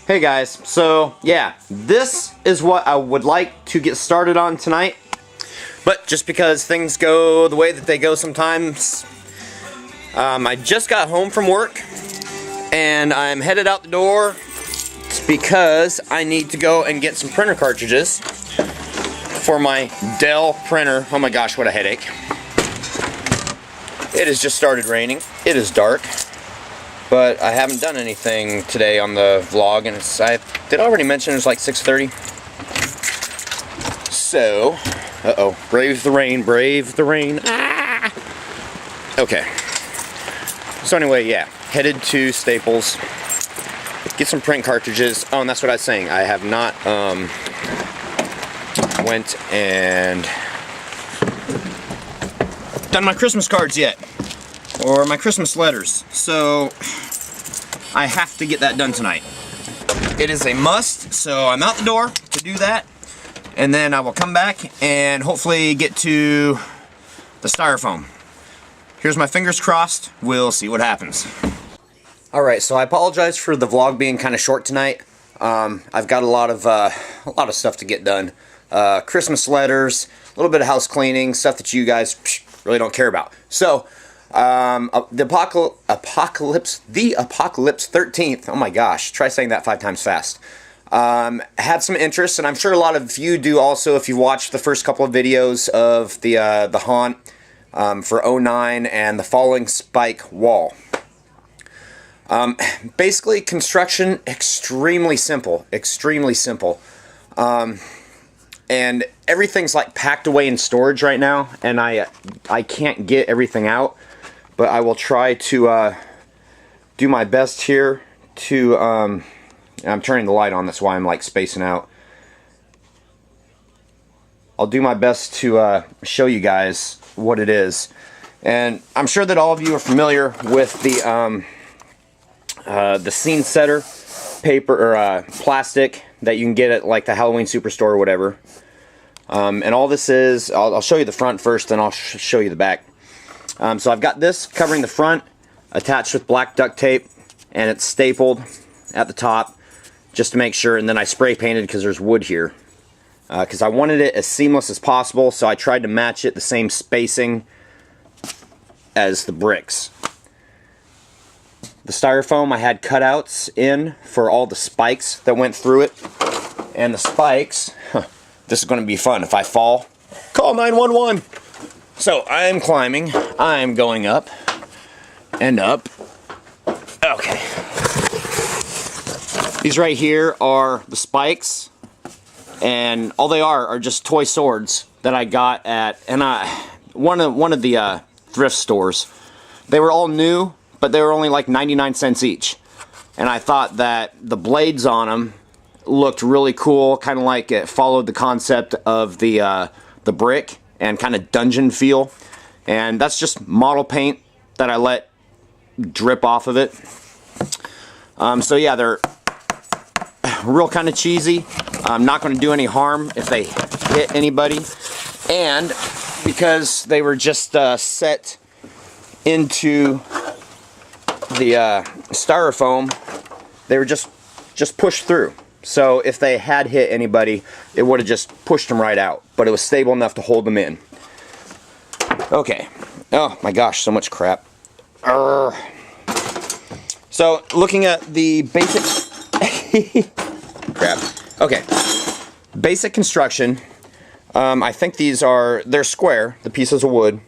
Hey guys, so yeah, this is what I would like to get started on tonight, but just because things go the way that they go sometimes, I just got home from work and I'm headed out the door because I need to go and get some printer cartridges for my Dell printer. Oh my gosh, what a headache. It has just started raining, it is dark. But I haven't done anything today on the vlog, and I did already mention it was like 6:30. So, brave the rain, brave the rain. Ah! Okay. So anyway, yeah, headed to Staples, get some print cartridges. Oh, and that's what I was saying. I have not went and done my Christmas cards yet. Or my Christmas letters, so I have to get that done tonight. It is a must, so I'm out the door to do that, and then I will come back and hopefully get to the styrofoam. Here's my fingers crossed, we'll see what happens. Alright, so I apologize for the vlog being kind of short tonight. I've got a lot of stuff to get done. Christmas letters, a little bit of house cleaning, stuff that you guys really don't care about. So, the Apocalypse 13th, oh my gosh, try saying that 5 times fast, had some interest, and I'm sure a lot of you do also if you watched the first couple of videos of the haunt for 09 and the falling spike wall. Basically, construction, extremely simple, and everything's like packed away in storage right now, and I can't get everything out. But I will try to do my best here to, I'm turning the light on, that's why I'm like spacing out. I'll do my best to show you guys what it is. And I'm sure that all of you are familiar with the scene setter paper, or plastic that you can get at like the Halloween Superstore or whatever. And all this is, I'll show you the front first, then I'll show you the back. So I've got this covering the front, attached with black duct tape, and it's stapled at the top just to make sure, and then I spray painted because there's wood here. Because I wanted it as seamless as possible, so I tried to match it the same spacing as the bricks. The styrofoam, I had cutouts in for all the spikes that went through it. And the spikes, this is going to be fun. If I fall, call 911. So, I'm climbing, I'm going up, and up. Okay. These right here are the spikes, and all they are just toy swords that I got at one of the thrift stores. They were all new, but they were only like 99 cents each. And I thought that the blades on them looked really cool, kind of like it followed the concept of the brick and kind of dungeon feel, and that's just model paint that I let drip off of it. So yeah, they're real kind of cheesy. I'm not going to do any harm if they hit anybody, and because they were just set into the styrofoam, they were just pushed through. So if they had hit anybody, it would have just pushed them right out. But it was stable enough to hold them in. Okay. Oh my gosh, so much crap. So looking at the basic crap. Okay. Basic construction. I think they're square, the pieces of wood.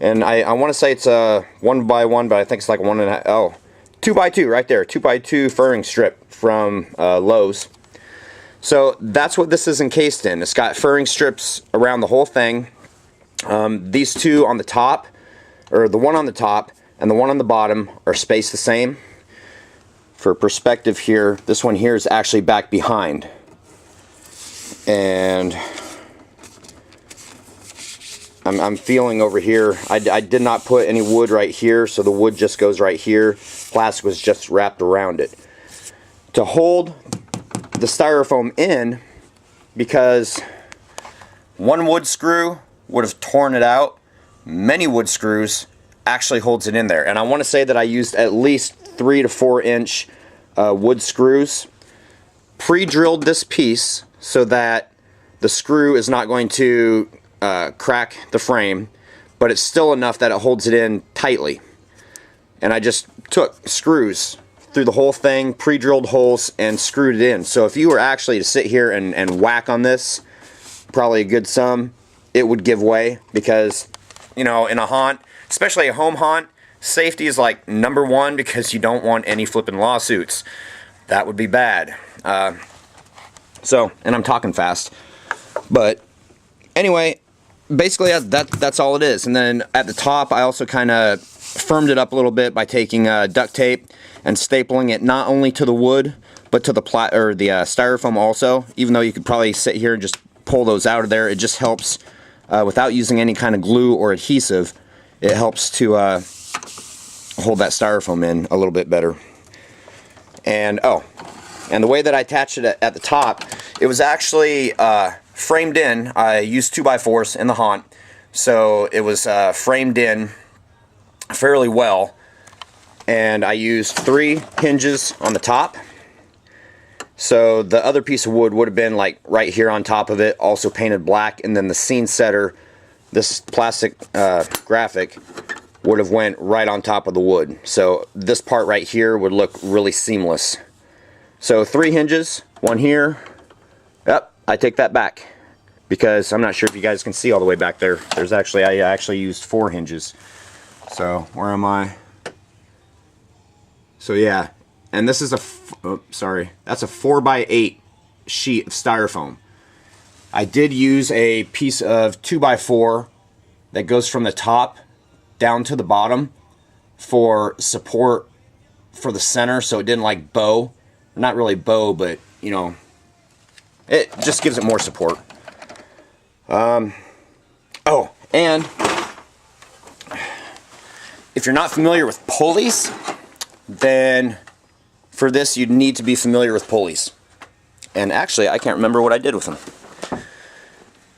And I want to say it's a 1x1, but I think it's like 1.5. Oh, 2x2 right there. 2x2 furring strip from Lowe's. So that's what this is encased in. It's got furring strips around the whole thing. These two on the top, or the one on the top and the one on the bottom, are spaced the same. For perspective here, this one here is actually back behind. And I'm feeling over here. I did not put any wood right here, so the wood just goes right here. Plastic was just wrapped around it. To hold the styrofoam in, because one wood screw would have torn it out, many wood screws actually holds it in there. And I want to say that I used at least 3 to 4 inch wood screws pre-drilled this piece so that the screw is not going to crack the frame, but it's still enough that it holds it in tightly. And I just took screws through the whole thing, pre-drilled holes, and screwed it in. So if you were actually to sit here and whack on this, probably a good sum, it would give way, because, you know, in a haunt, especially a home haunt, safety is like #1, because you don't want any flipping lawsuits. That would be bad. And I'm talking fast. But anyway, basically that's all it is. And then at the top, I also kind of firmed it up a little bit by taking duct tape and stapling it not only to the wood, but to the styrofoam also. Even though you could probably sit here and just pull those out of there, it just helps without using any kind of glue or adhesive. It helps to hold that styrofoam in a little bit better. And and the way that I attached it at the top, it was actually framed in. I used 2x4s in the haunt, so it was framed in fairly well. And I used 3 hinges on the top. So the other piece of wood would have been like right here on top of it, also painted black, and then the scene setter, this plastic graphic, would have went right on top of the wood. So this part right here would look really seamless. So 3 hinges, 1 here. Yep, I take that back, because I'm not sure if you guys can see all the way back there. I actually used 4 hinges. So where am I? So yeah, and this is that's a 4x8 sheet of styrofoam. I did use a piece of 2x4 that goes from the top down to the bottom for support for the center, so it didn't like bow. Not really bow, but you know, it just gives it more support. And if you're not familiar with pulleys, then for this you'd need to be familiar with pulleys. And actually, I can't remember what I did with them.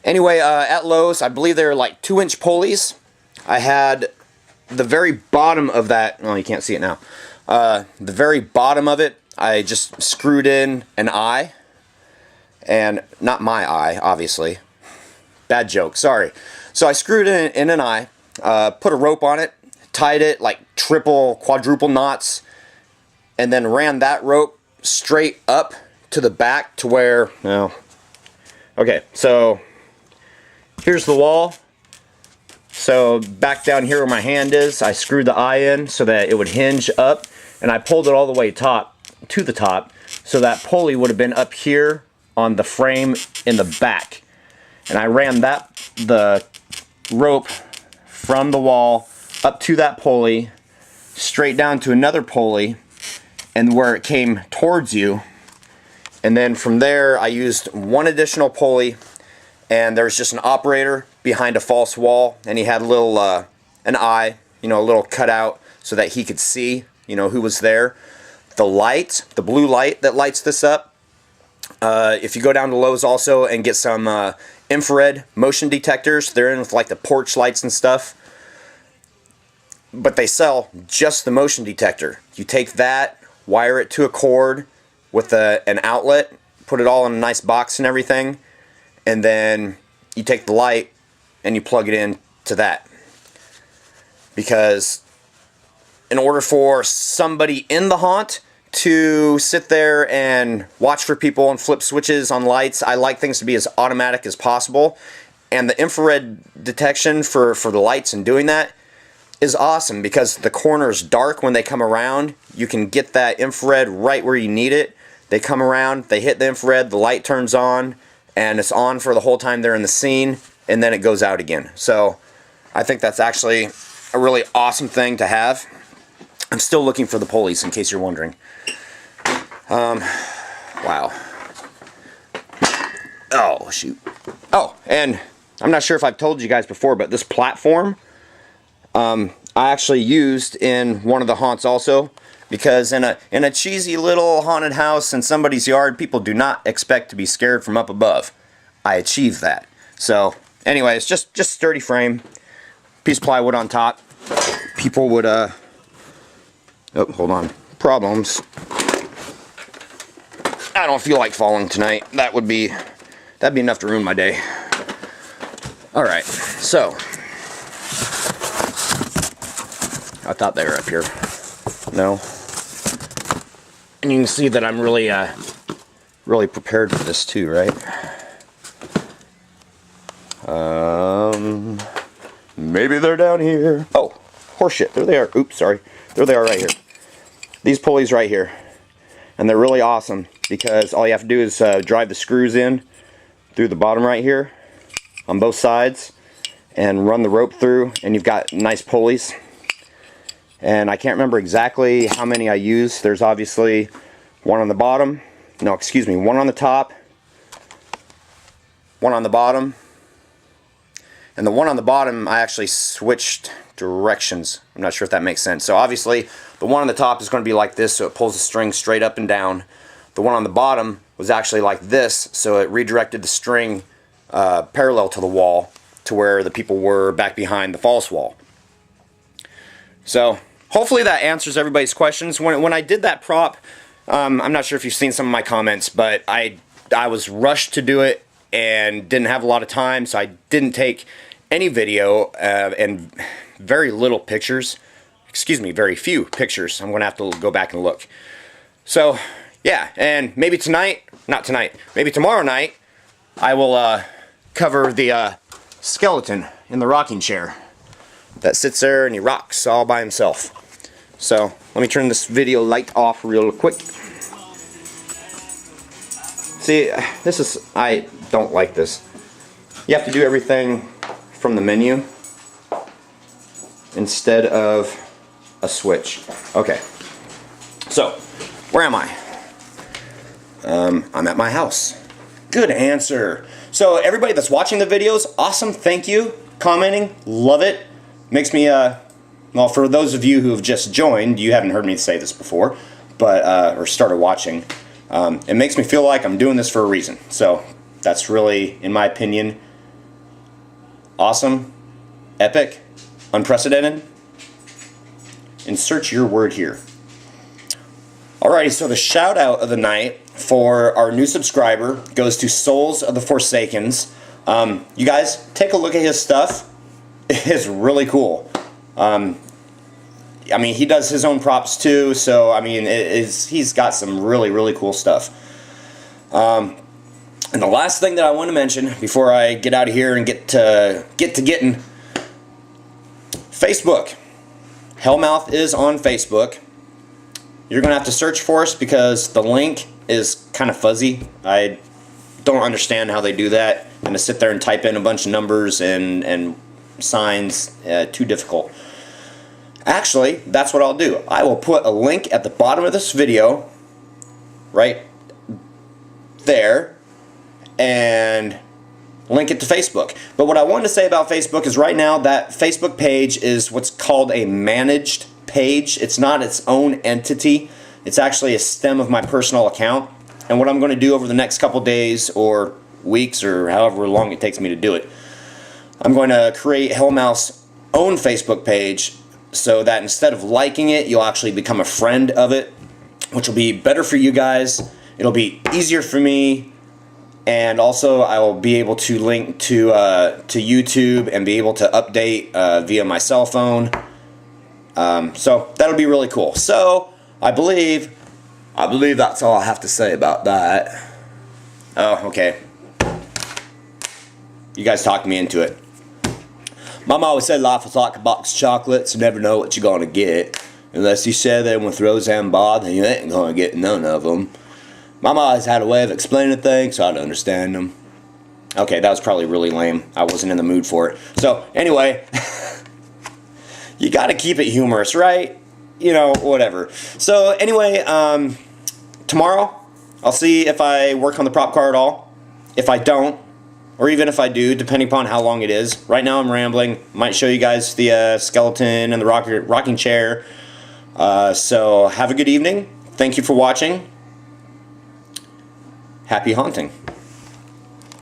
Anyway, at Lowe's, I believe they were like 2-inch pulleys. I had the very bottom of that, well, you can't see it now. The very bottom of it, I just screwed in an eye. And not my eye, obviously. Bad joke, sorry. So I screwed in an eye, put a rope on it, tied it like triple, quadruple knots, and then ran that rope straight up to the back to where, okay, so here's the wall. So back down here where my hand is, I screwed the eye in so that it would hinge up, and I pulled it all the way to the top, so that pulley would have been up here on the frame in the back. And I ran the rope from the wall up to that pulley, straight down to another pulley, and where it came towards you. And then from there I used 1 additional pulley, and there's just an operator behind a false wall, and he had a little an eye, a little cutout so that he could see, who was there. The light, the blue light that lights this up, if you go down to Lowe's also and get some infrared motion detectors, they're in with like the porch lights and stuff, but they sell just the motion detector. You take that, wire it to a cord with an outlet, put it all in a nice box and everything, and then you take the light and you plug it in to that. Because in order for somebody in the haunt to sit there and watch for people and flip switches on lights, I like things to be as automatic as possible. And the infrared detection for the lights and doing that is awesome, because the corner's dark when they come around. You can get that infrared right where you need it. They come around, they hit the infrared, the light turns on, and it's on for the whole time they're in the scene, and then it goes out again. So I think that's actually a really awesome thing to have. I'm still looking for the pulleys, in case you're wondering. Wow. Oh, shoot. Oh, and I'm not sure if I've told you guys before, but this platform, I actually used in one of the haunts also, because in a cheesy little haunted house in somebody's yard, people do not expect to be scared from up above. I achieved that. So, anyway, it's just sturdy frame, piece of plywood on top. People would, oh, hold on. Problems. I don't feel like falling tonight. That'd be enough to ruin my day. Alright, so I thought they were up here. No. And you can see that I'm really really prepared for this too, right? Maybe they're down here. Oh, horseshit. There they are. Oops, sorry. There they are right here. These pulleys right here. And they're really awesome because all you have to do is drive the screws in through the bottom right here on both sides and run the rope through, and you've got nice pulleys. And I can't remember exactly how many I use. There's obviously one on the bottom. No, excuse me, one on the top, one on the bottom. And the one on the bottom, I actually switched directions. I'm not sure if that makes sense. So obviously, the one on the top is going to be like this, so it pulls the string straight up and down. The one on the bottom was actually like this, so it redirected the string parallel to the wall to where the people were back behind the false wall. So hopefully that answers everybody's questions. When I did that prop, I'm not sure if you've seen some of my comments, but I was rushed to do it and didn't have a lot of time, so I didn't take any video and very little pictures. Excuse me, very few pictures. I'm going to have to go back and look. So, yeah, and maybe maybe tomorrow night, I will cover the skeleton in the rocking chair that sits there and he rocks all by himself. So, let me turn this video light off real quick. See, I don't like this. You have to do everything from the menu instead of a switch. Okay, so where am I? I'm at my house. Good answer. So everybody that's watching the videos, awesome, thank you. Commenting, love it. Makes me, well, for those of you who have just joined, you haven't heard me say this before, but, or started watching, it makes me feel like I'm doing this for a reason. So that's really, in my opinion, awesome, epic, unprecedented. Insert your word here. Alrighty, so the shout out of the night for our new subscriber goes to Souls of the Forsakens. You guys, take a look at his stuff. It's really cool. I mean, he does his own props too, so I mean, he's got some really, really cool stuff. And the last thing that I want to mention before I get out of here and get to getting, Facebook. Hellmouth is on Facebook. You're going to have to search for us because the link is kind of fuzzy. I don't understand how they do that. I'm going to sit there and type in a bunch of numbers and signs. Too difficult. Actually, that's what I'll do. I will put a link at the bottom of this video right there and link it to Facebook. But what I wanted to say about Facebook is right now that Facebook page is what's called a managed page. It's not its own entity. It's actually a stem of my personal account. And what I'm going to do over the next couple days or weeks or however long it takes me to do it, I'm going to create Hellmouth's own Facebook page so that instead of liking it, you'll actually become a friend of it, which will be better for you guys. It'll be easier for me. And also, I will be able to link to YouTube and be able to update via my cell phone. So that'll be really cool. So I believe that's all I have to say about that. Oh, okay. You guys talked me into it. Mama always said life is like a box of chocolates. You never know what you're gonna get unless you sit there with Roseanne Barr. Then you ain't gonna get none of them. Mama always had a way of explaining things so I'd understand them. Okay, that was probably really lame. I wasn't in the mood for it. So, anyway, you gotta keep it humorous, right? You know, whatever. So, anyway, tomorrow, I'll see if I work on the prop car at all. If I don't, or even if I do, depending upon how long it is. Right now I'm rambling. Might show you guys the skeleton and the rocking chair. So, have a good evening. Thank you for watching. Happy haunting.